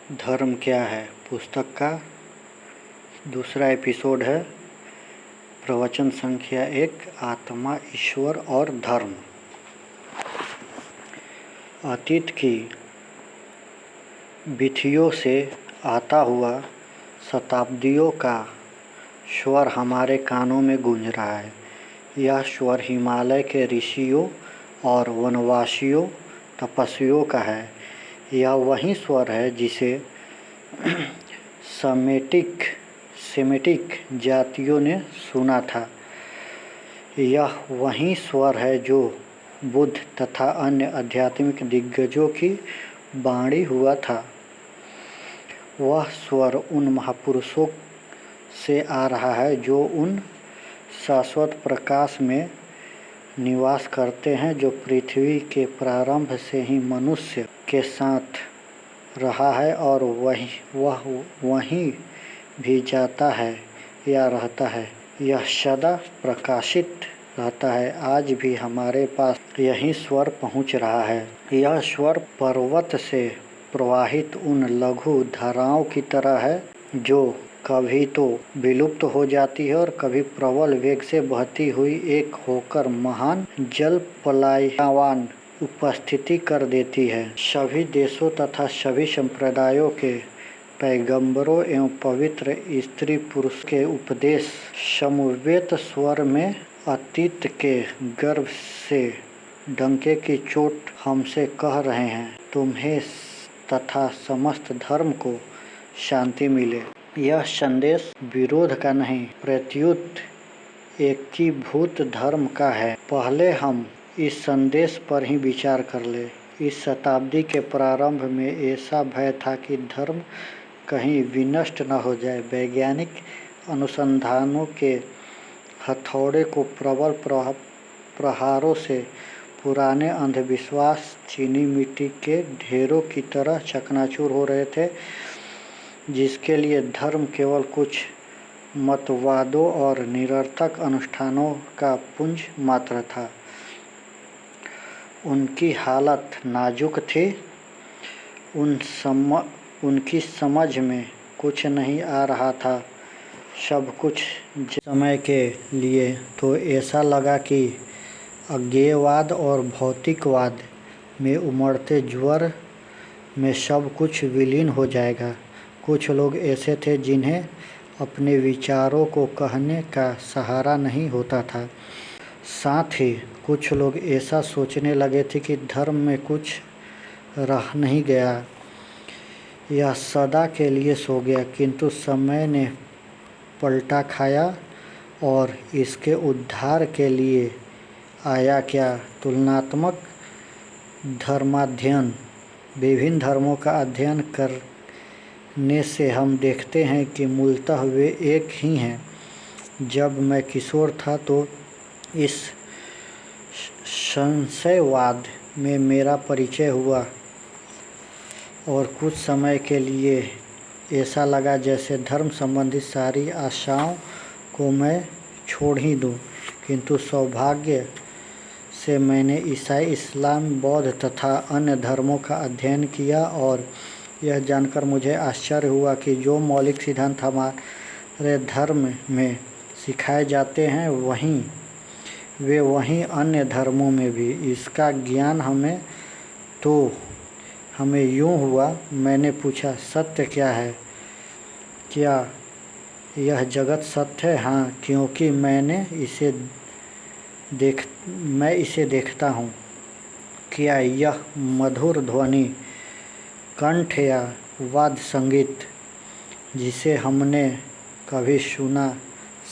धर्म क्या है पुस्तक का दूसरा एपिसोड है। प्रवचन संख्या 1 आत्मा, ईश्वर और धर्म। अतीत की विथियों से आता हुआ शताब्दियों का स्वर हमारे कानों में गूंज रहा है। यह स्वर हिमालय के ऋषियों और वनवासियों तपस्वियों का है। यह वही स्वर है जिसे सेमेटिक जातियों ने सुना था। यह वही स्वर है जो बुद्ध तथा अन्य आध्यात्मिक दिग्गजों की वाणी हुआ था। वह स्वर उन महापुरुषों से आ रहा है जो उन शाश्वत प्रकाश में निवास करते हैं जो पृथ्वी के प्रारंभ से ही मनुष्य के साथ रहा है और वह वहीं भी जाता है या रहता है। यह सदा प्रकाशित रहता है। आज भी हमारे पास यही स्वर पहुंच रहा है। यह स्वर पर्वत से प्रवाहित उन लघु धाराओं की तरह है जो कभी तो विलुप्त हो जाती है और कभी प्रबल वेग से बहती हुई एक होकर महान जल प्रलयवान उपस्थिति कर देती है। सभी देशों तथा सभी संप्रदायों के पैगंबरों एवं पवित्र स्त्री पुरुष के उपदेश समवेत स्वर में अतीत के गर्भ से डंके की चोट हमसे कह रहे हैं, तुम्हें तथा समस्त धर्म को शांति मिले। यह संदेश विरोध का नहीं, प्रत्युत एकीभूत धर्म का है। पहले हम इस संदेश पर ही विचार कर ले। इस शताब्दी के प्रारंभ में ऐसा भय था कि धर्म कहीं विनष्ट न हो जाए। वैज्ञानिक अनुसंधानों के हथौड़े को प्रबल प्रहारों से पुराने अंधविश्वास चीनी मिट्टी के ढेरों की तरह चकनाचूर हो रहे थे, जिसके लिए धर्म केवल कुछ मतवादों और निरर्थक अनुष्ठानों का पुंज मात्र था। उनकी हालत नाजुक थी। उनकी समझ में कुछ नहीं आ रहा था। सब कुछ समय के लिए तो ऐसा लगा कि अज्ञेयवाद और भौतिकवाद में उमड़ते ज्वर में सब कुछ विलीन हो जाएगा। कुछ लोग ऐसे थे जिन्हें अपने विचारों को कहने का सहारा नहीं होता था। साथ ही कुछ लोग ऐसा सोचने लगे थे कि धर्म में कुछ रह नहीं गया, यह सदा के लिए सो गया। किंतु समय ने पलटा खाया और इसके उद्धार के लिए आया क्या? तुलनात्मक धर्माध्ययन। विभिन्न धर्मों का अध्ययन करने से हम देखते हैं कि मूलतः वे एक ही हैं। जब मैं किशोर था तो इस संशयवाद में मेरा परिचय हुआ और कुछ समय के लिए ऐसा लगा जैसे धर्म संबंधी सारी आशाओं को मैं छोड़ ही दूं। किंतु सौभाग्य से मैंने ईसाई, इस्लाम, बौद्ध तथा अन्य धर्मों का अध्ययन किया और यह जानकर मुझे आश्चर्य हुआ कि जो मौलिक सिद्धांत हमारे धर्म में सिखाए जाते हैं वे वहीं अन्य धर्मों में भी। इसका ज्ञान हमें यूँ हुआ। मैंने पूछा, सत्य क्या है? क्या यह जगत सत्य है? हाँ, क्योंकि मैं इसे देखता हूँ। क्या यह मधुर ध्वनि, कंठ या वाद्य संगीत जिसे हमने कभी सुना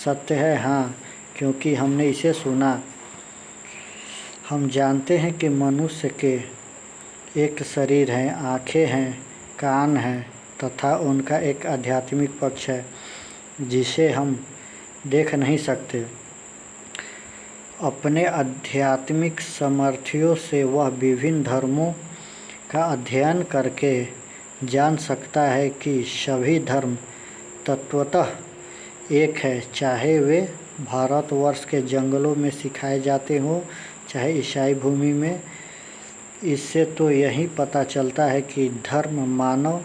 सत्य है? हाँ, क्योंकि हमने इसे सुना। हम जानते हैं कि मनुष्य के एक शरीर है, आँखें हैं, कान हैं तथा उनका एक आध्यात्मिक पक्ष है जिसे हम देख नहीं सकते। अपने आध्यात्मिक सामर्थ्यों से वह विभिन्न धर्मों का अध्ययन करके जान सकता है कि सभी धर्म तत्वतः एक है, चाहे वे भारतवर्ष के जंगलों में सिखाए जाते हों चाहे ईसाई भूमि में। इससे तो यही पता चलता है कि धर्म मानव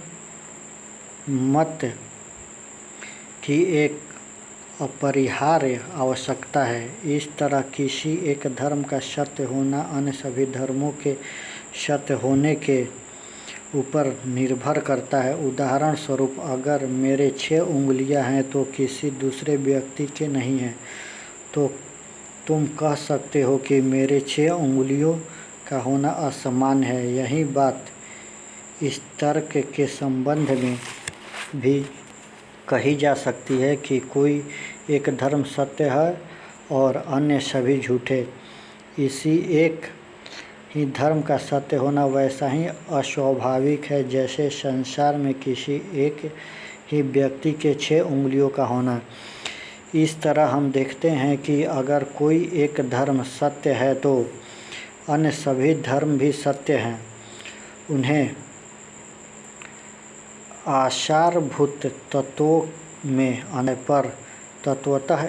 मत की एक अपरिहार्य आवश्यकता है। इस तरह किसी एक धर्म का सत्य होना अन्य सभी धर्मों के सत्य होने के ऊपर निर्भर करता है। उदाहरण स्वरूप, अगर मेरे 6 उंगलियां हैं तो किसी दूसरे व्यक्ति के नहीं हैं, तो तुम कह सकते हो कि मेरे 6 उंगलियों का होना असमान है। यही बात इस तर्क के संबंध में भी कही जा सकती है कि कोई एक धर्म सत्य है और अन्य सभी झूठे। इसी एक ही धर्म का सत्य होना वैसा ही अस्वाभाविक है जैसे संसार में किसी एक ही व्यक्ति के 6 उंगलियों का होना। इस तरह हम देखते हैं कि अगर कोई एक धर्म सत्य है तो अन्य सभी धर्म भी सत्य हैं। उन्हें आधारभूत तत्वों में आने पर तत्वतः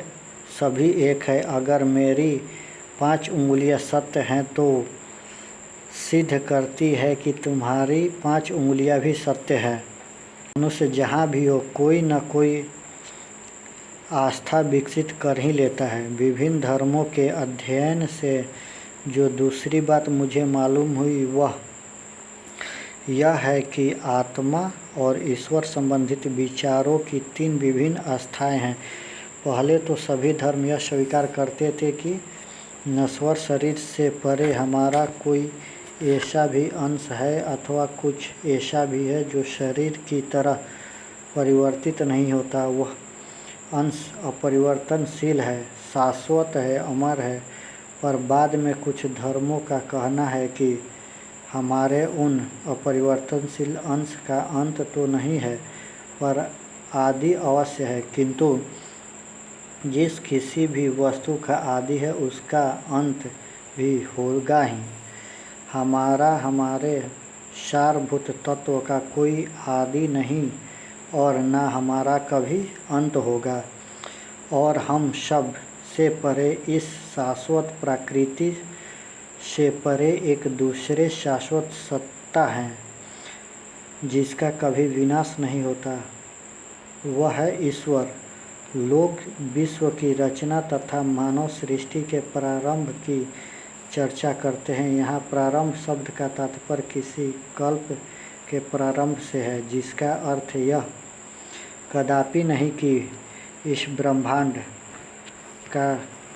सभी एक है। अगर मेरी 5 उंगलियां सत्य हैं तो सिद्ध करती है कि तुम्हारी 5 उंगलियां भी सत्य है। मनुष्य जहाँ भी हो कोई न कोई आस्था विकसित कर ही लेता है। विभिन्न धर्मों के अध्ययन से जो दूसरी बात मुझे मालूम हुई वह यह है कि आत्मा और ईश्वर संबंधित विचारों की 3 विभिन्न आस्थाएं हैं। पहले तो सभी धर्म यह स्वीकार करते थे कि नश्वर शरीर से परे हमारा कोई ऐसा भी अंश है अथवा कुछ ऐसा भी है जो शरीर की तरह परिवर्तित नहीं होता। वह अंश अपरिवर्तनशील है, शाश्वत है, अमर है। पर बाद में कुछ धर्मों का कहना है कि हमारे उन अपरिवर्तनशील अंश का अंत तो नहीं है पर आदि अवश्य है, किंतु जिस किसी भी वस्तु का आदि है उसका अंत भी होगा ही। हमारे सारभूत तत्व का कोई आदि नहीं और न हमारा कभी अंत होगा, और हम सब से परे इस शाश्वत प्रकृति से परे एक दूसरे शाश्वत सत्ता है जिसका कभी विनाश नहीं होता। वह है ईश्वर। लोग विश्व की रचना तथा मानव सृष्टि के प्रारंभ की चर्चा करते हैं। यहाँ प्रारंभ शब्द का तात्पर्य किसी कल्प के प्रारंभ से है, जिसका अर्थ यह कदापि नहीं कि इस ब्रह्मांड का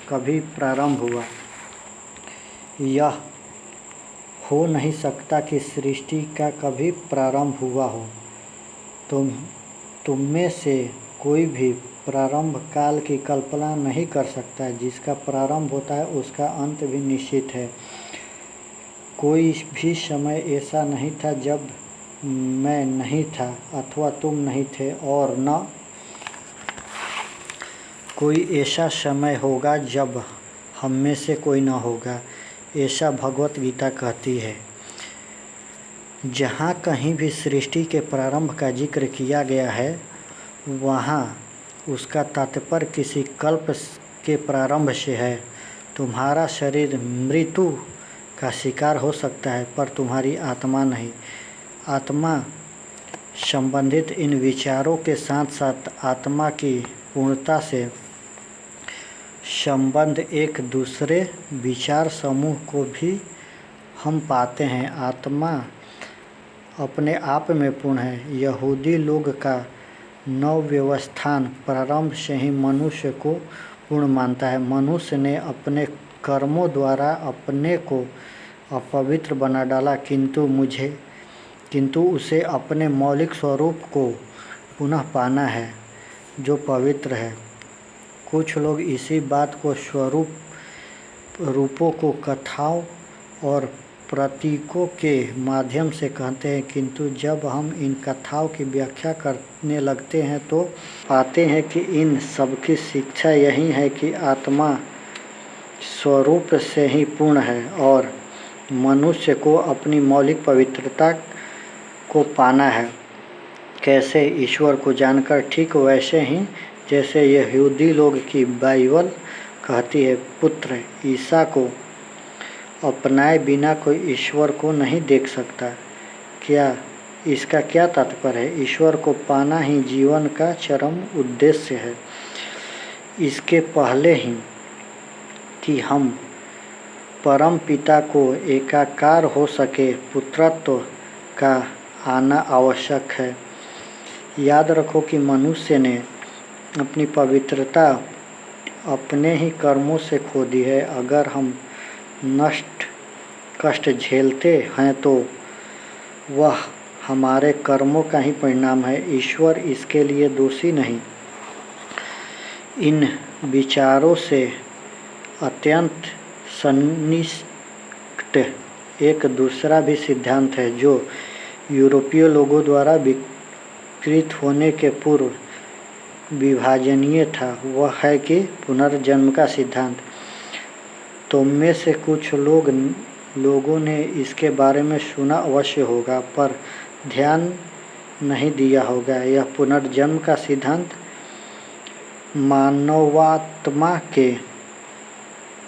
कभी प्रारंभ हुआ। यह हो नहीं सकता कि सृष्टि का कभी प्रारंभ हुआ हो। तुम में से कोई भी प्रारंभ काल की कल्पना नहीं कर सकता। जिसका प्रारंभ होता है उसका अंत भी निश्चित है। कोई भी समय ऐसा नहीं था जब मैं नहीं था अथवा तुम नहीं थे, और न कोई ऐसा समय होगा जब हम में से कोई न होगा। ऐसा भगवत गीता कहती है। जहाँ कहीं भी सृष्टि के प्रारंभ का जिक्र किया गया है वहाँ उसका तात्पर्य किसी कल्प के प्रारंभ से है। तुम्हारा शरीर मृत्यु का शिकार हो सकता है पर तुम्हारी आत्मा नहीं। आत्मा संबंधित इन विचारों के साथ साथ आत्मा की पूर्णता से संबंध एक दूसरे विचार समूह को भी हम पाते हैं। आत्मा अपने आप में पूर्ण है। यहूदी लोग का नवव्यवस्थान प्रारंभ से ही मनुष्य को पूर्ण मानता है। मनुष्य ने अपने कर्मों द्वारा अपने को अपवित्र बना डाला, किंतु उसे अपने मौलिक स्वरूप को पुनः पाना है जो पवित्र है। कुछ लोग इसी बात को रूपों को कथाओं और प्रतीकों के माध्यम से कहते हैं, किंतु जब हम इन कथाओं की व्याख्या करने लगते हैं तो पाते हैं कि इन सबकी शिक्षा यही है कि आत्मा स्वरूप से ही पूर्ण है और मनुष्य को अपनी मौलिक पवित्रता को पाना है। कैसे? ईश्वर को जानकर, ठीक वैसे ही जैसे यहूदी लोग की बाइबल कहती है, पुत्र ईसा को अपनाए बिना कोई ईश्वर को नहीं देख सकता। क्या इसका क्या तात्पर्य है? ईश्वर को पाना ही जीवन का चरम उद्देश्य है। इसके पहले ही कि हम परम पिता को एकाकार हो सके, पुत्रत्व का आना आवश्यक है। याद रखो कि मनुष्य ने अपनी पवित्रता अपने ही कर्मों से खो दी है। अगर हम कष्ट झेलते हैं तो वह हमारे कर्मों का ही परिणाम है। ईश्वर इसके लिए दोषी नहीं। इन विचारों से अत्यंत सन्निकट एक दूसरा भी सिद्धांत है जो यूरोपीय लोगों द्वारा विकृत होने के पूर्व विभाजनीय था। वह है कि पुनर्जन्म का सिद्धांत। तुम में से कुछ लोगों ने इसके बारे में सुना अवश्य होगा, पर ध्यान नहीं दिया होगा। यह पुनर्जन्म का सिद्धांत मानवात्मा के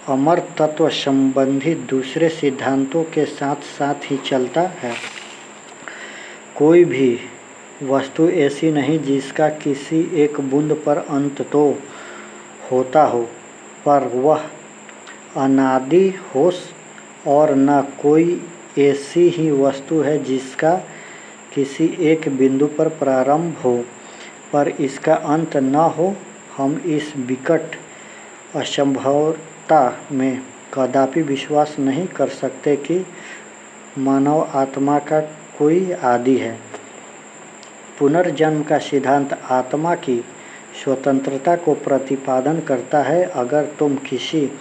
अमर तत्व संबंधी दूसरे सिद्धांतों के साथ साथ ही चलता है। कोई भी वस्तु ऐसी नहीं जिसका किसी एक बूंद पर अंत तो होता हो, पर वह अनादि हो, और न कोई ऐसी ही वस्तु है जिसका किसी एक बिंदु पर प्रारंभ हो पर इसका अंत न हो। हम इस विकट असंभवता में कदापि विश्वास नहीं कर सकते कि मानव आत्मा का कोई आदि है। पुनर्जन्म का सिद्धांत आत्मा की स्वतंत्रता को प्रतिपादन करता है। अगर तुम किसी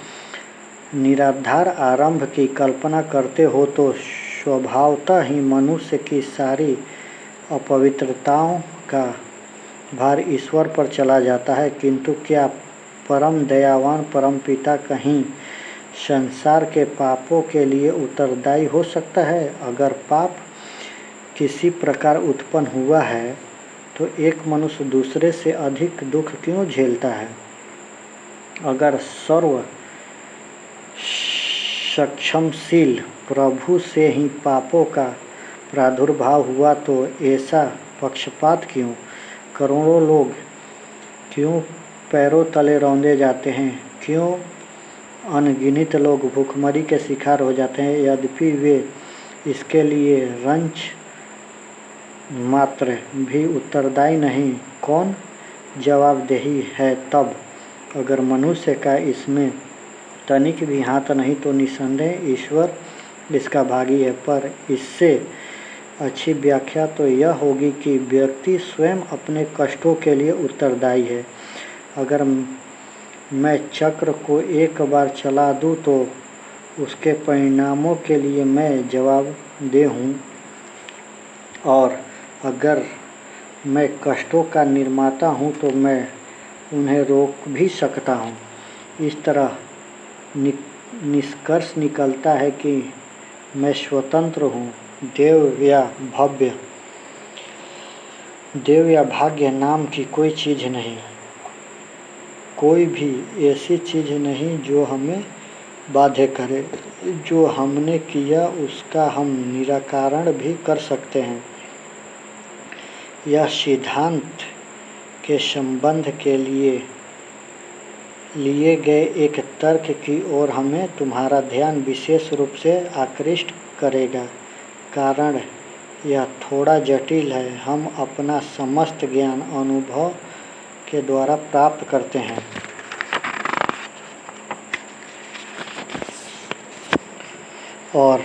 निराधार आरंभ की कल्पना करते हो तो स्वभावतः ही मनुष्य की सारी अपवित्रताओं का भार ईश्वर पर चला जाता है। किंतु क्या परम दयावान परम पिता कहीं संसार के पापों के लिए उत्तरदायी हो सकता है? अगर पाप किसी प्रकार उत्पन्न हुआ है तो एक मनुष्य दूसरे से अधिक दुख क्यों झेलता है? अगर सर्व सक्षमशील प्रभु से ही पापों का प्रादुर्भाव हुआ तो ऐसा पक्षपात क्यों? करोड़ों लोग क्यों पैरों तले रौंदे जाते हैं? क्यों अनगिनत लोग भूखमरी के शिकार हो जाते हैं यद्यपि वे इसके लिए रंच मात्र भी उत्तरदायी नहीं? कौन जवाबदेही है तब? अगर मनुष्य का इसमें तनिक भी हाथ नहीं तो निसंदेह ईश्वर इसका भागी है। पर इससे अच्छी व्याख्या तो यह होगी कि व्यक्ति स्वयं अपने कष्टों के लिए उत्तरदायी है। अगर मैं चक्र को एक बार चला दूं तो उसके परिणामों के लिए मैं जवाबदेह हूँ, और अगर मैं कष्टों का निर्माता हूँ तो मैं उन्हें रोक भी सकता हूँ। इस तरह निष्कर्ष निकलता है कि मैं स्वतंत्र हूँ। देव या भाग्य नाम की कोई चीज़ नहीं, कोई भी ऐसी चीज़ नहीं जो हमें बाध्य करे। जो हमने किया उसका हम निराकरण भी कर सकते हैं। यह सिद्धांत के संबंध के लिए गए एक तर्क की ओर हमें तुम्हारा ध्यान विशेष रूप से आकृष्ट करेगा। कारण यह थोड़ा जटिल है। हम अपना समस्त ज्ञान अनुभव के द्वारा प्राप्त करते हैं, और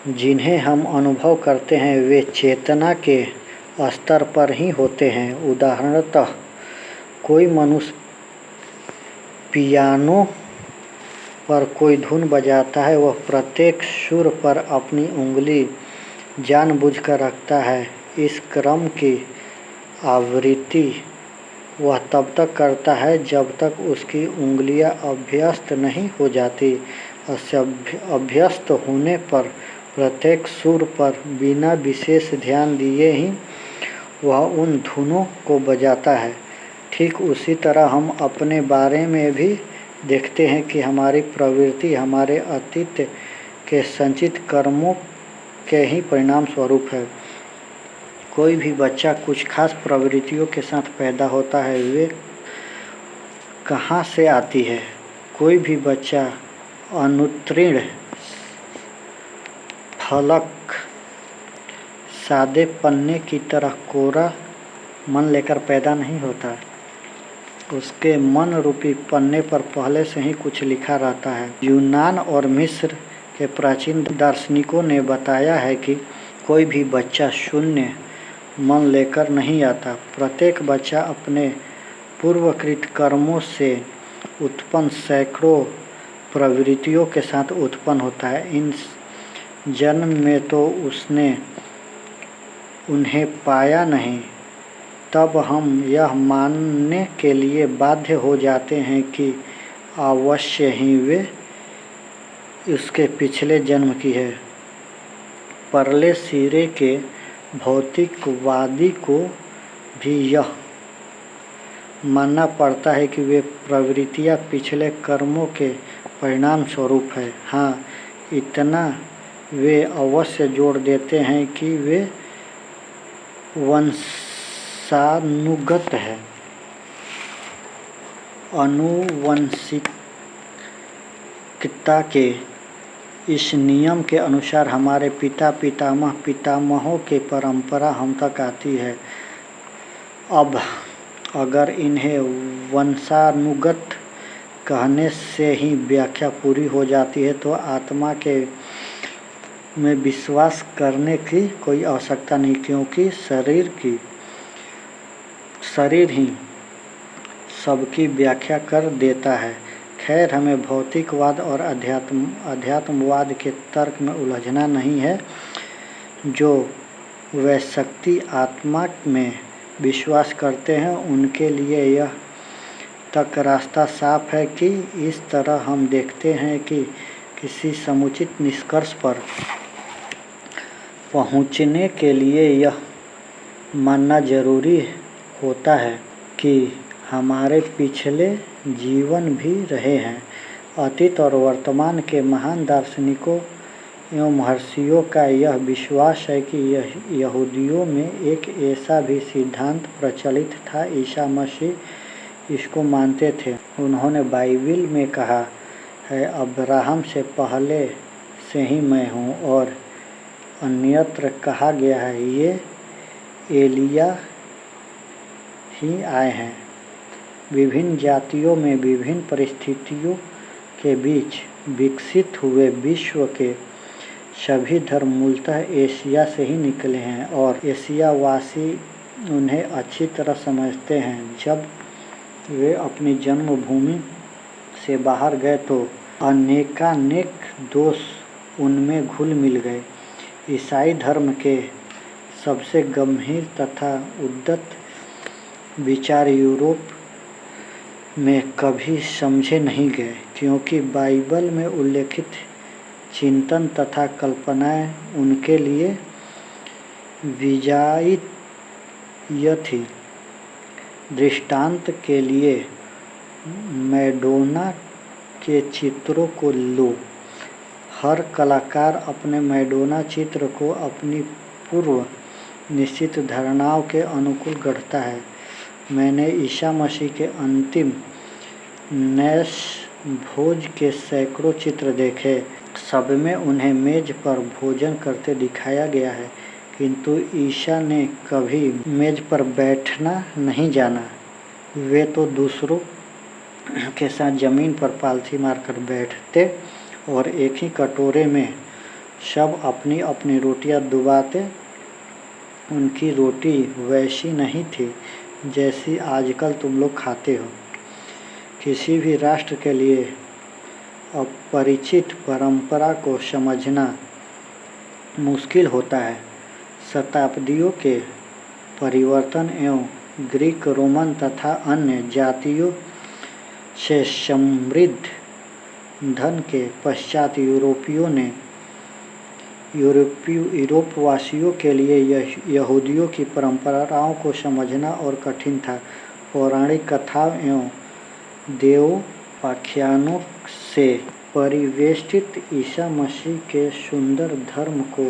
जिन्हें हम अनुभव करते हैं वे चेतना के स्तर पर ही होते हैं। उदाहरणतः कोई मनुष्य पियानो पर कोई धुन बजाता है। वह प्रत्येक सुर पर अपनी उंगली जानबूझकर रखता है। इस क्रम की आवृत्ति वह तब तक करता है जब तक उसकी उंगलियां अभ्यस्त नहीं हो जाती। अभ्यस्त होने पर प्रत्येक सुर पर बिना विशेष ध्यान दिए ही वह उन धुनों को बजाता है। ठीक उसी तरह हम अपने बारे में भी देखते हैं कि हमारी प्रवृत्ति हमारे अतीत के संचित कर्मों के ही परिणाम स्वरूप है। कोई भी बच्चा कुछ खास प्रवृत्तियों के साथ पैदा होता है, वे कहाँ से आती है? कोई भी बच्चा अनुत्तीर्ण फलक सादे पन्ने की तरह कोरा मन लेकर पैदा नहीं होता। उसके मन रूपी पन्ने पर पहले से ही कुछ लिखा रहता है। यूनान और मिस्र के प्राचीन दार्शनिकों ने बताया है कि कोई भी बच्चा शून्य मन लेकर नहीं आता। प्रत्येक बच्चा अपने पूर्वकृत कर्मों से उत्पन्न सैकड़ों प्रवृत्तियों के साथ उत्पन्न होता है। इन जन्म में तो उसने उन्हें पाया नहीं, तब हम यह मानने के लिए बाध्य हो जाते हैं कि अवश्य ही वे उसके पिछले जन्म की है। परले सिरे के भौतिकवादी को भी यह मानना पड़ता है कि वे प्रवृत्तियां पिछले कर्मों के परिणाम स्वरूप है। हाँ, इतना वे अवश्य जोड़ देते हैं कि वे वंशानुगत है। आनुवंशिकता के इस नियम के अनुसार हमारे पिता पितामह पितामहों के परंपरा हम तक आती है। अब अगर इन्हें वंशानुगत कहने से ही व्याख्या पूरी हो जाती है तो आत्मा के में विश्वास करने की कोई आवश्यकता नहीं, क्योंकि शरीर ही सबकी व्याख्या कर देता है। खैर, हमें भौतिकवाद और अध्यात्मवाद के तर्क में उलझना नहीं है। जो वैशक्ति आत्मा में विश्वास करते हैं उनके लिए यह तक रास्ता साफ है कि इस तरह हम देखते हैं कि किसी समुचित निष्कर्ष पर पहुँचने के लिए यह मानना जरूरी होता है कि हमारे पिछले जीवन भी रहे हैं। अतीत और वर्तमान के महान दार्शनिकों एवं महर्षियों का यह विश्वास है कि यहूदियों में एक ऐसा भी सिद्धांत प्रचलित था। ईसा मसीह इसको मानते थे। उन्होंने बाइबिल में कहा है, अब्राहम से पहले से ही मैं हूँ, और अन्यत्र कहा गया है, ये एलिया ही आए हैं। विभिन्न जातियों में विभिन्न परिस्थितियों के बीच विकसित हुए विश्व के सभी धर्म मूलतः एशिया से ही निकले हैं और एशियावासी उन्हें अच्छी तरह समझते हैं। जब वे अपनी जन्मभूमि से बाहर गए तो अनेकानेक दोष उनमें घुल मिल गए। ईसाई धर्म के सबसे गंभीर तथा उद्यत विचार यूरोप में कभी समझे नहीं गए, क्योंकि बाइबल में उल्लेखित चिंतन तथा कल्पनाएं उनके लिए विजातीय थी। दृष्टांत के लिए मैडोना के चित्रों को लो। हर कलाकार अपने मैडोना चित्र को अपनी पूर्व निश्चित धारणाओं के अनुकूल गढ़ता है। मैंने ईसा मसीह के अंतिम नैश भोज के सैकड़ों चित्र देखे। सब में उन्हें मेज पर भोजन करते दिखाया गया है, किंतु ईसा ने कभी मेज पर बैठना नहीं जाना। वे तो दूसरों के साथ जमीन पर पालथी मारकर बैठते और एक ही कटोरे में सब अपनी अपनी रोटियां डुबाते। उनकी रोटी वैसी नहीं थी जैसी आजकल तुम लोग खाते हो। किसी भी राष्ट्र के लिए अपरिचित परंपरा को समझना मुश्किल होता है। शताब्दियों के परिवर्तन एवं ग्रीक, रोमन तथा अन्य जातियों से समृद्ध धन के पश्चात यूरोपवासियों के लिए यहूदियों की परंपराओं को समझना और कठिन था। पौराणिक कथाओं एवं देवोपाख्यानों से परिवेष्टित ईसा मसीह के सुंदर धर्म को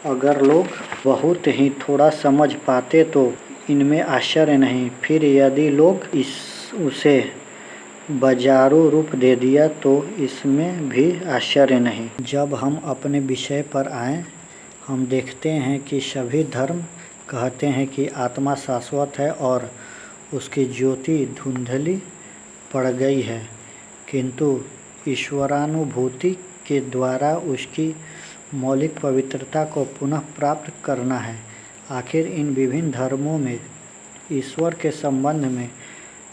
अगर लोग बहुत ही थोड़ा समझ पाते तो इनमें आश्चर्य नहीं, फिर यदि लोग उसे बाजारू रूप दे दिया तो इसमें भी आश्चर्य नहीं। जब हम अपने विषय पर आएं, हम देखते हैं कि सभी धर्म कहते हैं कि आत्मा शाश्वत है और उसकी ज्योति धुंधली पड़ गई है, किंतु ईश्वरानुभूति के द्वारा उसकी मौलिक पवित्रता को पुनः प्राप्त करना है। आखिर इन विभिन्न धर्मों में ईश्वर के संबंध में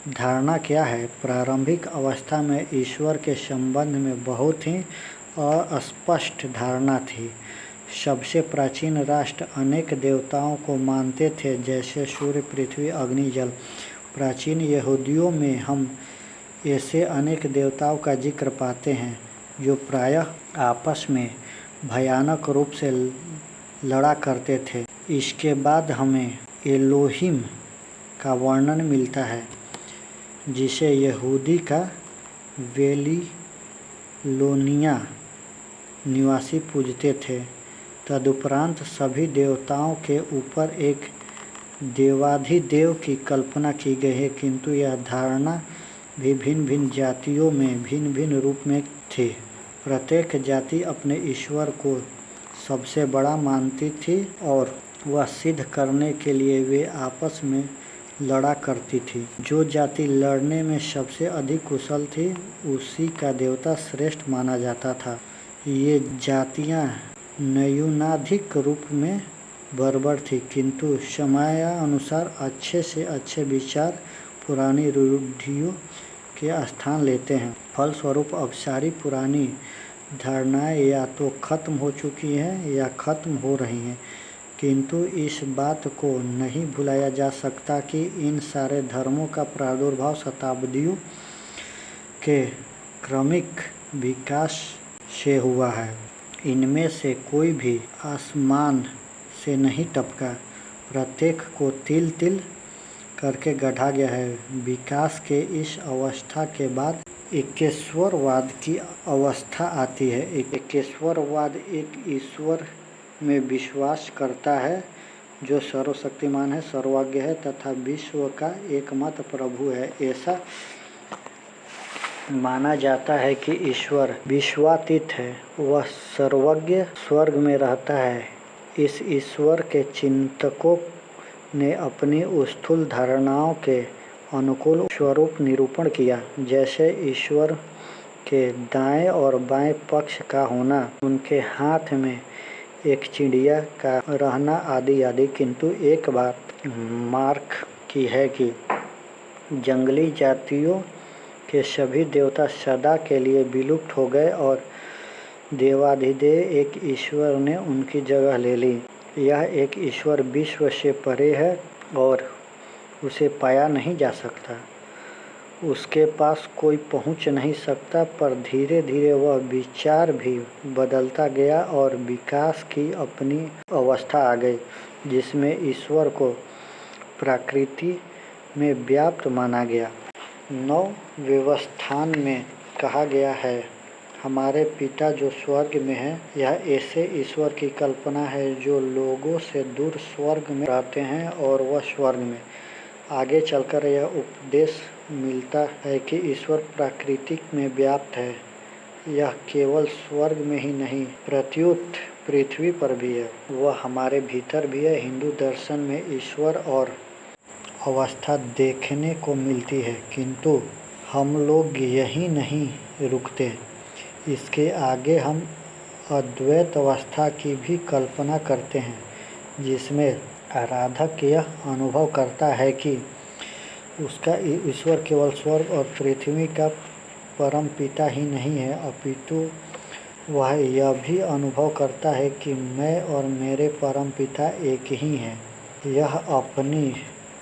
धारणा क्या है? प्रारंभिक अवस्था में ईश्वर के संबंध में बहुत ही अस्पष्ट धारणा थी। सबसे प्राचीन राष्ट्र अनेक देवताओं को मानते थे, जैसे सूर्य, पृथ्वी, अग्नि, जल। प्राचीन यहूदियों में हम ऐसे अनेक देवताओं का जिक्र पाते हैं जो प्रायः आपस में भयानक रूप से लड़ा करते थे। इसके बाद हमें एलोहिम का वर्णन मिलता है, जिसे यहूदी का बेबीलोनिया निवासी पूजते थे। तदुपरांत सभी देवताओं के ऊपर एक देवाधिदेव की कल्पना की गई है, किंतु यह धारणा भी भिन्न भिन्न जातियों में भिन्न भिन्न रूप में थी। प्रत्येक जाति अपने ईश्वर को सबसे बड़ा मानती थी और वह सिद्ध करने के लिए वे आपस में लड़ा करती थी। जो जाति लड़ने में सबसे अधिक कुशल थी उसी का देवता श्रेष्ठ माना जाता था। ये जातियाँ न्यूनाधिक रूप में बर्बर थी, किंतु समयानुसार अच्छे से अच्छे विचार पुरानी रूढ़ियों के स्थान लेते हैं। फलस्वरूप अब सारी पुरानी धारणाएं या तो खत्म हो चुकी हैं या खत्म हो रही हैं, किंतु इस बात को नहीं भुलाया जा सकता कि इन सारे धर्मों का प्रादुर्भाव शताब्दियों के क्रमिक विकास से हुआ है। इनमें से कोई भी आसमान से नहीं टपका, प्रत्येक को तिल तिल करके गढ़ा गया है। विकास के इस अवस्था के बाद एकेश्वरवाद की अवस्था आती है। एकेश्वरवाद एक ईश्वर में विश्वास करता है जो सर्वशक्तिमान है, सर्वज्ञ है तथा विश्व का एकमात्र प्रभु है। ऐसा माना जाता है कि ईश्वर विश्वातीत है, वह सर्वज्ञ स्वर्ग में रहता है। इस ईश्वर के चिंतकों ने अपनी स्थूल धारणाओं के अनुकूल स्वरूप निरूपण किया, जैसे ईश्वर के दाएं और बाएं पक्ष का होना, उनके हाथ में एक चिड़िया का रहना आदि आदि। किंतु एक बात मार्क की है कि जंगली जातियों के सभी देवता सदा के लिए विलुप्त हो गए और देवाधिदेव एक ईश्वर ने उनकी जगह ले ली। यह एक ईश्वर विश्व से परे है और उसे पाया नहीं जा सकता, उसके पास कोई पहुंच नहीं सकता, पर धीरे धीरे वह विचार भी बदलता गया और विकास की अपनी अवस्था आ गई, जिसमें ईश्वर को प्रकृति में व्याप्त माना गया। नव व्यवस्थान में कहा गया है, हमारे पिता जो स्वर्ग में है। यह ऐसे ईश्वर की कल्पना है जो लोगों से दूर स्वर्ग में रहते हैं और वह स्वर्ग में। आगे चलकर यह उपदेश मिलता है कि ईश्वर प्रकृति में व्याप्त है। यह केवल स्वर्ग में ही नहीं, प्रत्युत पृथ्वी पर भी है, वह हमारे भीतर भी है। हिंदू दर्शन में ईश्वर और अवस्था देखने को मिलती है, किंतु हम लोग यही नहीं रुकते। इसके आगे हम अद्वैत अवस्था की भी कल्पना करते हैं, जिसमें आराधक यह अनुभव करता है कि उसका ईश्वर केवल स्वर्ग और पृथ्वी का परम पिता ही नहीं है, अपितु वह यह भी अनुभव करता है कि मैं और मेरे परम पिता एक ही हैं। यह अपनी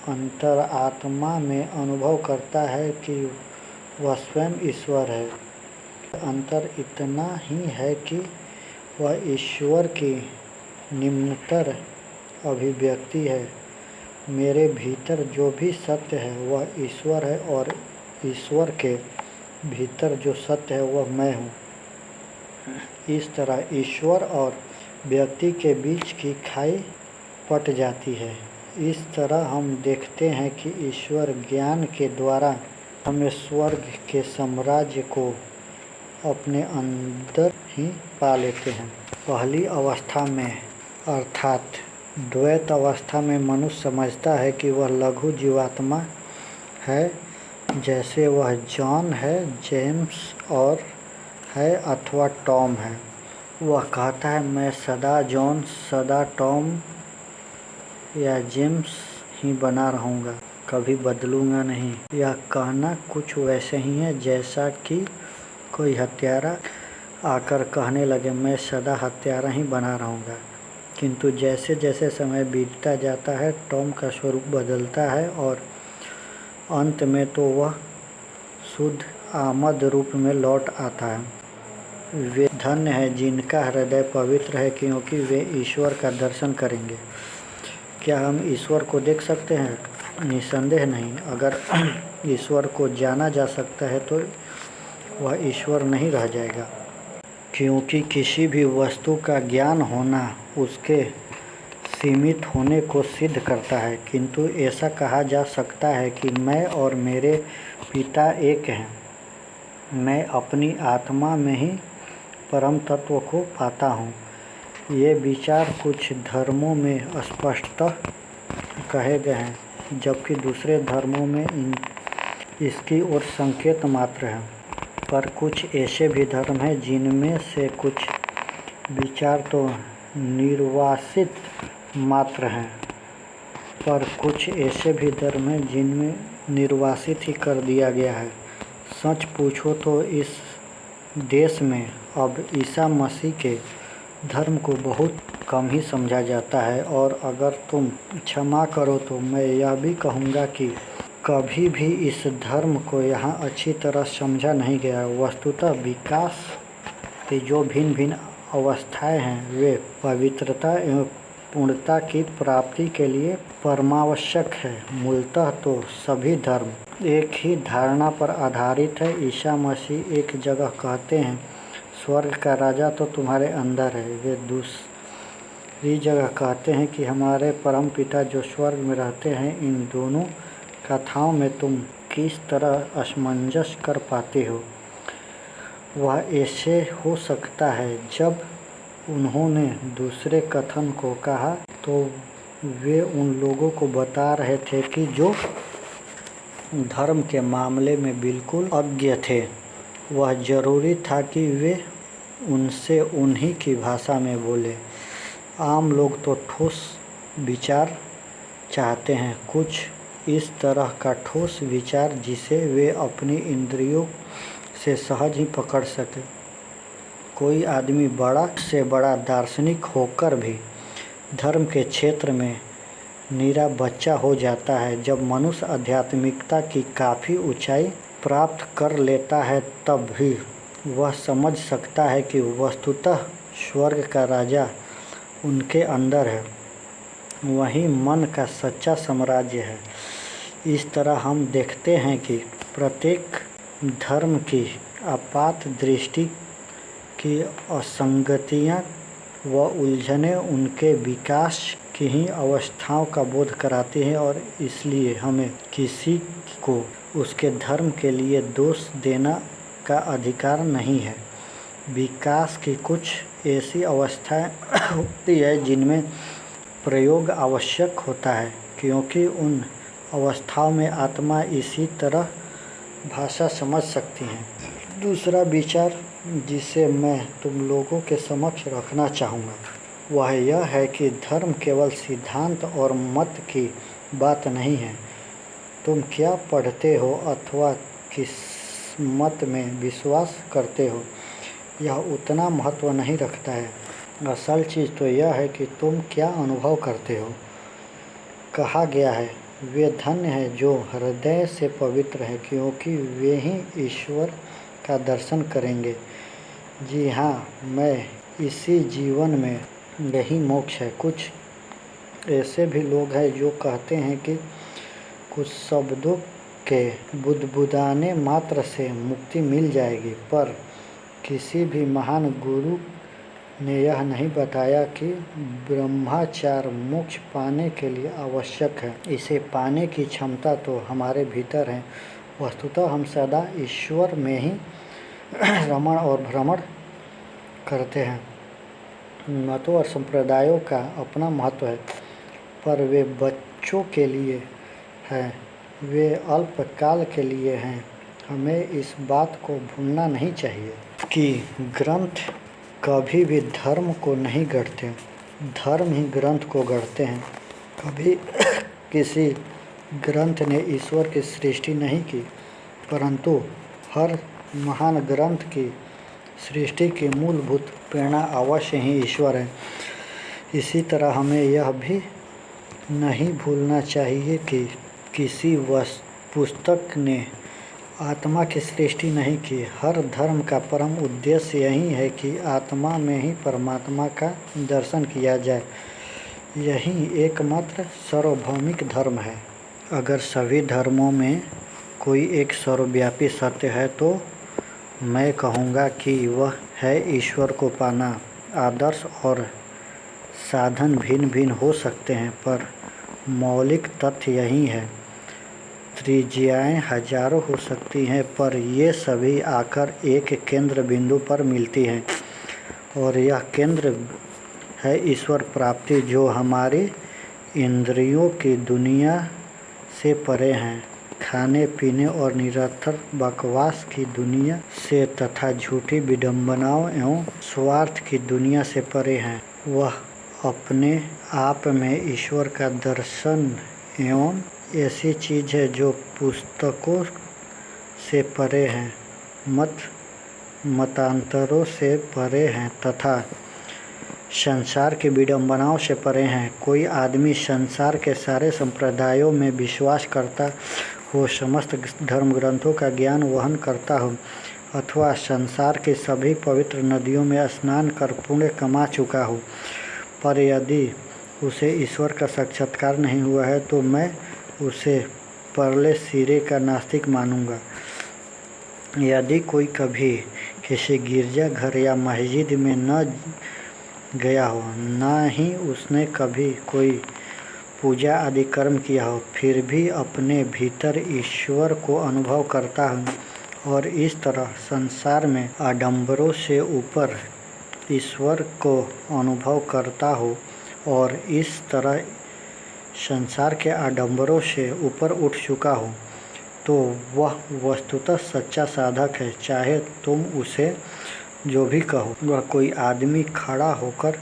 अंतरात्मा में अनुभव करता है कि वह स्वयं ईश्वर है। अंतर इतना ही है कि वह ईश्वर की निम्नतर अभिव्यक्ति है। मेरे भीतर जो भी सत्य है वह ईश्वर है और ईश्वर के भीतर जो सत्य है वह मैं हूँ। इस तरह ईश्वर और व्यक्ति के बीच की खाई पट जाती है। इस तरह हम देखते हैं कि ईश्वर ज्ञान के द्वारा हमें स्वर्ग के साम्राज्य को अपने अंदर ही पा लेते हैं। पहली अवस्था में अर्थात द्वैत अवस्था में मनुष्य समझता है कि वह लघु जीवात्मा है, जैसे वह जॉन है, जेम्स और है अथवा टॉम है। वह कहता है मैं सदा जॉन, सदा टॉम या जेम्स ही बना रहूँगा, कभी बदलूँगा नहीं। यह कहना कुछ वैसे ही है जैसा कि कोई हत्यारा आकर कहने लगे मैं सदा हत्यारा ही बना रहूँगा। किंतु जैसे जैसे समय बीतता जाता है टॉम का स्वरूप बदलता है और अंत में तो वह शुद्ध आमद रूप में लौट आता है। वे धन्य है जिनका हृदय पवित्र है, क्योंकि वे ईश्वर का दर्शन करेंगे। क्या हम ईश्वर को देख सकते हैं? निसंदेह नहीं। अगर ईश्वर को जाना जा सकता है तो वह ईश्वर नहीं रह जाएगा, क्योंकि किसी भी वस्तु का ज्ञान होना उसके सीमित होने को सिद्ध करता है। किंतु ऐसा कहा जा सकता है कि मैं और मेरे पिता एक हैं। मैं अपनी आत्मा में ही परम तत्व को पाता हूँ। ये विचार कुछ धर्मों में स्पष्टतः कहे गए हैं, जबकि दूसरे धर्मों में इसकी ओर संकेत मात्र है। पर कुछ ऐसे भी धर्म हैं जिनमें से कुछ विचार तो निर्वासित मात्र हैं, पर कुछ ऐसे भी धर्म हैं जिनमें निर्वासित ही कर दिया गया है। सच पूछो तो इस देश में अब ईसा मसीह के धर्म को बहुत कम ही समझा जाता है, और अगर तुम क्षमा करो तो मैं यह भी कहूँगा कि कभी भी इस धर्म को यहाँ अच्छी तरह समझा नहीं गया। वस्तुतः विकास की जो भिन्न भिन्न अवस्थाएं हैं वे पवित्रता एवं पूर्णता की प्राप्ति के लिए परमावश्यक है। मूलतः तो सभी धर्म एक ही धारणा पर आधारित है। ईसा मसीह एक जगह कहते हैं स्वर्ग का राजा तो तुम्हारे अंदर है। वे दूसरी जगह कहते हैं कि हमारे परम पिता जो स्वर्ग में रहते हैं। इन दोनों कथाओं में तुम किस तरह असमंजस कर पाते हो? वह ऐसे हो सकता है जब उन्होंने दूसरे कथन को कहा तो वे उन लोगों को बता रहे थे कि जो धर्म के मामले में बिल्कुल अज्ञ थे। वह जरूरी था कि वे उनसे उन्हीं की भाषा में बोले। आम लोग तो ठोस विचार चाहते हैं, कुछ इस तरह का ठोस विचार जिसे वे अपनी इंद्रियों से सहज ही पकड़ सके। कोई आदमी बड़ा से बड़ा दार्शनिक होकर भी धर्म के क्षेत्र में निरा बच्चा हो जाता है। जब मनुष्य आध्यात्मिकता की काफ़ी ऊंचाई प्राप्त कर लेता है तब भी वह समझ सकता है कि वस्तुतः स्वर्ग का राजा उनके अंदर है, वही मन का सच्चा साम्राज्य है। इस तरह हम देखते हैं कि प्रत्येक धर्म की आपात दृष्टि की असंगतियाँ व उलझनें उनके विकास की ही अवस्थाओं का बोध कराती हैं, और इसलिए हमें किसी को उसके धर्म के लिए दोष देना का अधिकार नहीं है। विकास की कुछ ऐसी अवस्थाएं होती है जिनमें प्रयोग आवश्यक होता है, क्योंकि उन अवस्थाओं में आत्मा इसी तरह भाषा समझ सकती है। दूसरा विचार जिसे मैं तुम लोगों के समक्ष रखना चाहूँगा वह यह है कि धर्म केवल सिद्धांत और मत की बात नहीं है। तुम क्या पढ़ते हो अथवा किस मत में विश्वास करते हो यह उतना महत्व नहीं रखता है। असल चीज़ तो यह है कि तुम क्या अनुभव करते हो। कहा गया है वे धन्य हैं जो हृदय से पवित्र हैं, क्योंकि वे ही ईश्वर का दर्शन करेंगे। जी हाँ, मैं इसी जीवन में यही मोक्ष है। कुछ ऐसे भी लोग हैं जो कहते हैं कि कुछ शब्दों के बुदबुदाने मात्र से मुक्ति मिल जाएगी, पर किसी भी महान गुरु ने यह नहीं बताया कि ब्रह्मचार्य मोक्ष पाने के लिए आवश्यक है। इसे पाने की क्षमता तो हमारे भीतर है। वस्तुतः हम सदा ईश्वर में ही रमण और भ्रमण करते हैं। मतों और संप्रदायों का अपना महत्व है, पर वे बच्चों के लिए हैं, वे अल्पकाल के लिए हैं। हमें इस बात को भूलना नहीं चाहिए कि ग्रंथ कभी भी धर्म को नहीं गढ़ते, धर्म ही ग्रंथ को गढ़ते हैं। कभी किसी ग्रंथ ने ईश्वर की सृष्टि नहीं की, परंतु हर महान ग्रंथ की सृष्टि की मूलभूत प्रेरणा अवश्य ही ईश्वर है। इसी तरह हमें यह भी नहीं भूलना चाहिए कि किसी पुस्तक ने आत्मा की सृष्टि नहीं की। हर धर्म का परम उद्देश्य यही है कि आत्मा में ही परमात्मा का दर्शन किया जाए। यही एकमात्र सार्वभौमिक धर्म है। अगर सभी धर्मों में कोई एक सर्वव्यापी सत्य है तो मैं कहूँगा कि वह है ईश्वर को पाना। आदर्श और साधन भिन्न भिन्न हो सकते हैं, पर मौलिक तथ्य यही है। त्रिज्याएँ हजारों हो सकती हैं, पर ये सभी आकर एक केंद्र बिंदु पर मिलती हैं, और यह केंद्र है ईश्वर प्राप्ति, जो हमारी इंद्रियों की दुनिया से परे हैं, खाने पीने और निरर्थक बकवास की दुनिया से तथा झूठी विडंबनाओं एवं स्वार्थ की दुनिया से परे हैं। वह अपने आप में ईश्वर का दर्शन एवं ऐसी चीज़ है जो पुस्तकों से परे हैं, मतांतरों से परे हैं तथा संसार की विडंबनाओं से परे हैं। कोई आदमी संसार के सारे संप्रदायों में विश्वास करता हो, समस्त धर्म ग्रंथों का ज्ञान वहन करता हो, अथवा संसार की सभी पवित्र नदियों में स्नान कर पुण्य कमा चुका हो, पर यदि उसे ईश्वर का साक्षात्कार नहीं हुआ है तो मैं उसे परले सिरे का नास्तिक मानूंगा। यदि कोई कभी किसी गिरजाघर या मस्जिद में न गया हो, न ही उसने कभी कोई पूजा आदि कर्म किया हो, फिर भी अपने भीतर ईश्वर को अनुभव करता हो और इस तरह संसार में आडंबरों से ऊपर ईश्वर को अनुभव करता हो और इस तरह संसार के आडंबरों से ऊपर उठ चुका हो, तो वह वस्तुतः सच्चा साधक है। चाहे तुम उसे जो भी कहो। वह कोई आदमी खड़ा होकर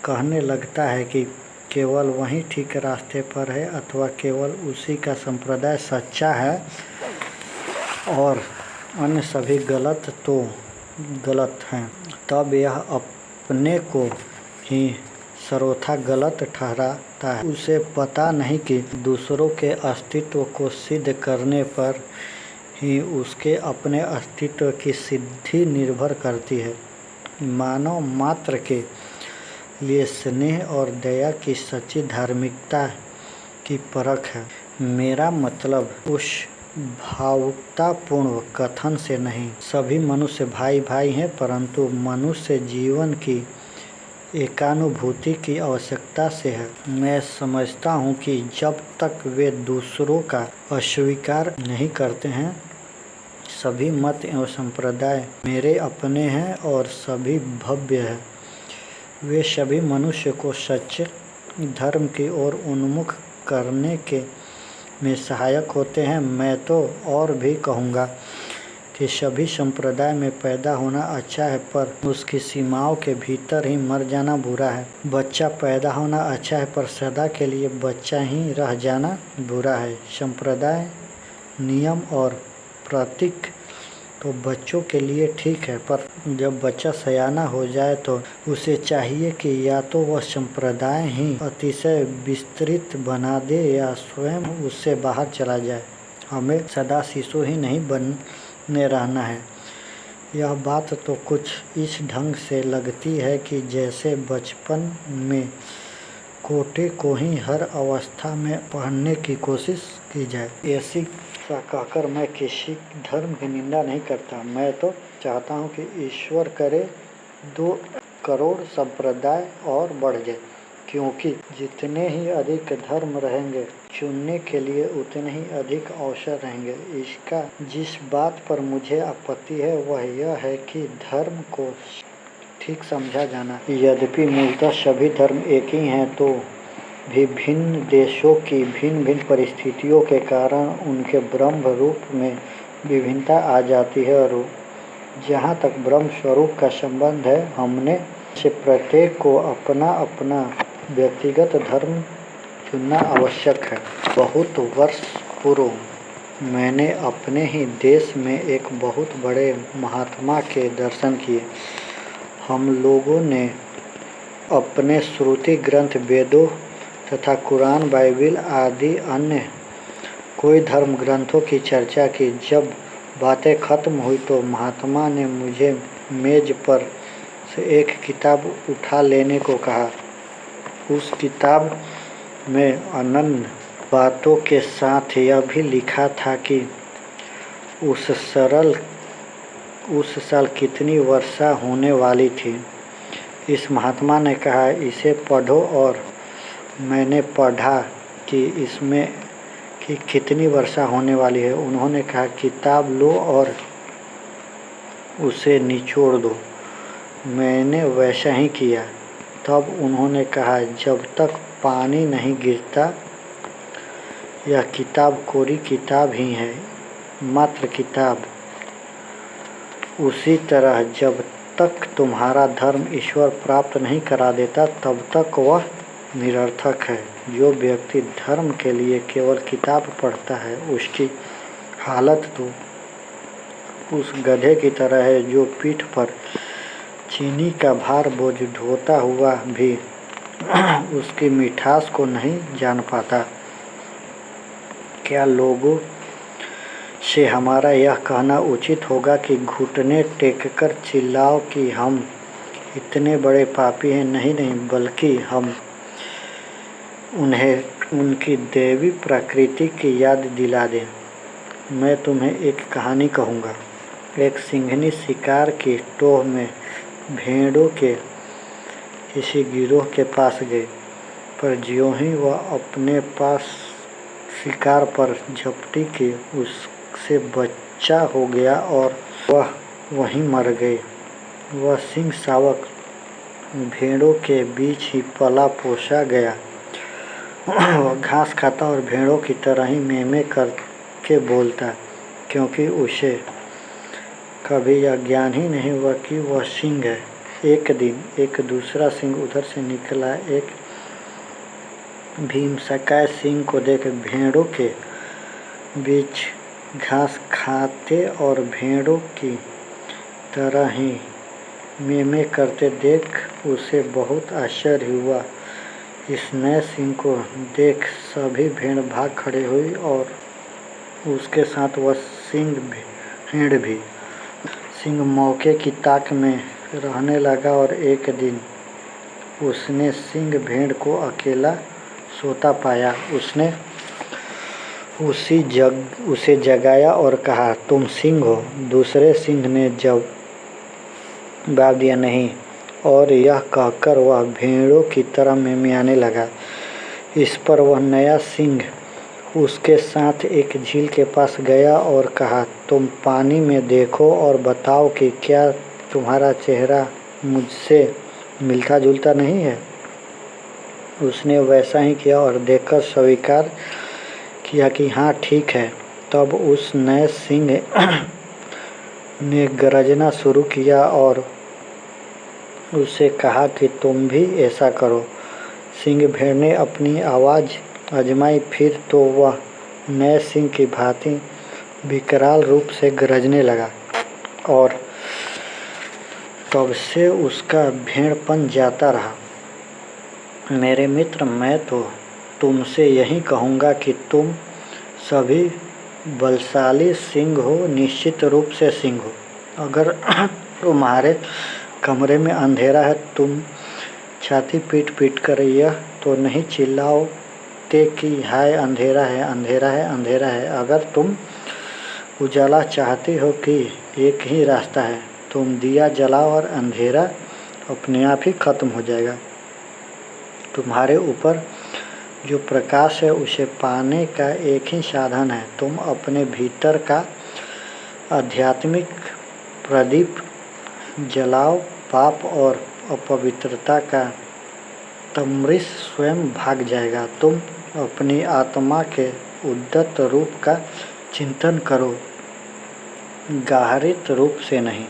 कहने लगता है कि केवल वही ठीक रास्ते पर है अथवा केवल उसी का संप्रदाय सच्चा है और अन्य सभी गलत तो गलत हैं, तब यह अपने को ही सर्वथा गलत ठहराता है। उसे पता नहीं कि दूसरों के अस्तित्व को सिद्ध करने पर ही उसके अपने अस्तित्व की सिद्धि निर्भर करती है। मानव मात्र के लिए स्नेह और दया की सच्ची धार्मिकता की परख है। मेरा मतलब उस भावुकतापूर्ण कथन से नहीं। सभी मनुष्य भाई भाई हैं, परंतु मनुष्य जीवन की एकानुभूति की आवश्यकता से है। मैं समझता हूँ कि जब तक वे दूसरों का अस्वीकार नहीं करते हैं, सभी मत एवं संप्रदाय मेरे अपने हैं और सभी भव्य हैं। वे सभी मनुष्य को सच्चे धर्म की ओर उन्मुख करने के में सहायक होते हैं। मैं तो और भी कहूँगा कि सभी संप्रदाय में पैदा होना अच्छा है, पर उसकी सीमाओं के भीतर ही मर जाना बुरा है। बच्चा पैदा होना अच्छा है, पर सदा के लिए बच्चा ही रह जाना बुरा है। संप्रदाय, नियम और प्रतीक तो बच्चों के लिए ठीक है, पर जब बच्चा सयाना हो जाए तो उसे चाहिए कि या तो वह संप्रदाय ही अतिशय विस्तृत बना दे या स्वयं उससे बाहर चला जाए। हमें सदा शिशु ही नहीं बने रहना है। यह बात तो कुछ इस ढंग से लगती है कि जैसे बचपन में कोटे को ही हर अवस्था में पहनने की कोशिश की जाए। ऐसी कहकर मैं किसी धर्म की निंदा नहीं करता। मैं तो चाहता हूँ कि ईश्वर करे दो करोड़ संप्रदाय और बढ़ जाए, क्योंकि जितने ही अधिक धर्म रहेंगे चुनने के लिए उतने ही अधिक अवसर रहेंगे। इसका जिस बात पर मुझे आपत्ति है वह यह है कि धर्म को ठीक समझा जाना। यद्यपि मूलतः सभी धर्म एक ही हैं, तो भी भिन्न देशों की भिन्न भिन्न परिस्थितियों के कारण उनके ब्रह्म रूप में विभिन्नता आ जाती है। और जहाँ तक ब्रह्म स्वरूप का संबंध है, हमने से प्रत्येक को अपना अपना व्यक्तिगत धर्म चुनना आवश्यक है। बहुत वर्ष पूर्व मैंने अपने ही देश में एक बहुत बड़े महात्मा के दर्शन किए। हम लोगों ने अपने श्रुति ग्रंथ वेदों तथा कुरान, बाइबिल आदि अन्य कोई धर्म ग्रंथों की चर्चा की। जब बातें खत्म हुई तो महात्मा ने मुझे मेज पर से एक किताब उठा लेने को कहा। उस किताब में अनन्य बातों के साथ यह भी लिखा था कि उस साल कितनी वर्षा होने वाली थी। इस महात्मा ने कहा, इसे पढ़ो, और मैंने पढ़ा कि इसमें कि कितनी वर्षा होने वाली है। उन्होंने कहा, किताब लो और उसे निचोड़ दो। मैंने वैसा ही किया। तब उन्होंने कहा, जब तक पानी नहीं गिरता यह किताब कोरी किताब ही है, मात्र किताब। उसी तरह जब तक तुम्हारा धर्म ईश्वर प्राप्त नहीं करा देता तब तक वह निरर्थक है। जो व्यक्ति धर्म के लिए केवल किताब पढ़ता है उसकी हालत तो उस गधे की तरह है जो पीठ पर चीनी का भार बोझ ढोता हुआ भी उसकी मिठास को नहीं जान पाता। क्या लोगों से हमारा यह कहना उचित होगा कि घुटने टेककर चिल्लाओ कि हम इतने बड़े पापी हैं? नहीं, बल्कि हम उन्हें उनकी दैवी प्रकृति की याद दिला दें। मैं तुम्हें एक कहानी कहूँगा। एक सिंघनी शिकार की टोह में भेड़ों के किसी गिरोह के पास गई, पर ज्यों ही वह अपने पास शिकार पर झपटी की उससे बच्चा हो गया और वह वहीं मर गई। वह सिंह शावक भेड़ों के बीच ही पला पोसा गया। वह घास खाता और भेड़ों की तरह ही मेमे करके बोलता, क्योंकि उसे कभी यह ज्ञान ही नहीं हुआ कि वह सिंह है। एक दिन एक दूसरा सिंह उधर से निकला। एक भीमशकाय सिंह को देख भेड़ों के बीच घास खाते और भेड़ों की तरह ही मेमे करते देख उसे बहुत आश्चर्य हुआ। इस नए सिंह को देख सभी भेड़ भाग खड़े हुई और उसके साथ वह भेड़ भी। सिंह मौके की ताक में रहने लगा और एक दिन उसने सिंह भेड़ को अकेला सोता पाया। उसने उसे जगाया और कहा, तुम सिंह हो? दूसरे सिंह ने जवाब दिया, नहीं, और यह कहकर वह भेड़ों की तरह मिमियाने लगा। इस पर वह नया सिंह उसके साथ एक झील के पास गया और कहा, तुम पानी में देखो और बताओ कि क्या तुम्हारा चेहरा मुझसे मिलता जुलता नहीं है। उसने वैसा ही किया और देखकर स्वीकार किया कि हाँ, ठीक है। तब उस नए सिंह ने गरजना शुरू किया और उसे कहा कि तुम भी ऐसा करो। सिंह भेड़ ने अपनी आवाज़ आजमाई, फिर तो वह नए सिंह की भांति विकराल रूप से गरजने लगा और तब से उसका भेड़पन जाता रहा। मेरे मित्र, मैं तो तुमसे यही कहूँगा कि तुम सभी बलशाली सिंह हो, निश्चित रूप से सिंह हो। अगर तुम्हारे कमरे में अंधेरा है, तुम छाती पीट पीट कर यह तो नहीं चिल्लाओते कि हाय अंधेरा है, अंधेरा है, अंधेरा है। अगर तुम उजाला चाहती हो कि एक ही रास्ता है, तुम दिया जलाओ और अंधेरा अपने आप ही खत्म हो जाएगा। तुम्हारे ऊपर जो प्रकाश है उसे पाने का एक ही साधन है, तुम अपने भीतर का आध्यात्मिक प्रदीप जलाओ। पाप और अपवित्रता का तमरिस स्वयं भाग जाएगा। तुम अपनी आत्मा के उद्यत रूप का चिंतन करो, गाहरित रूप से नहीं।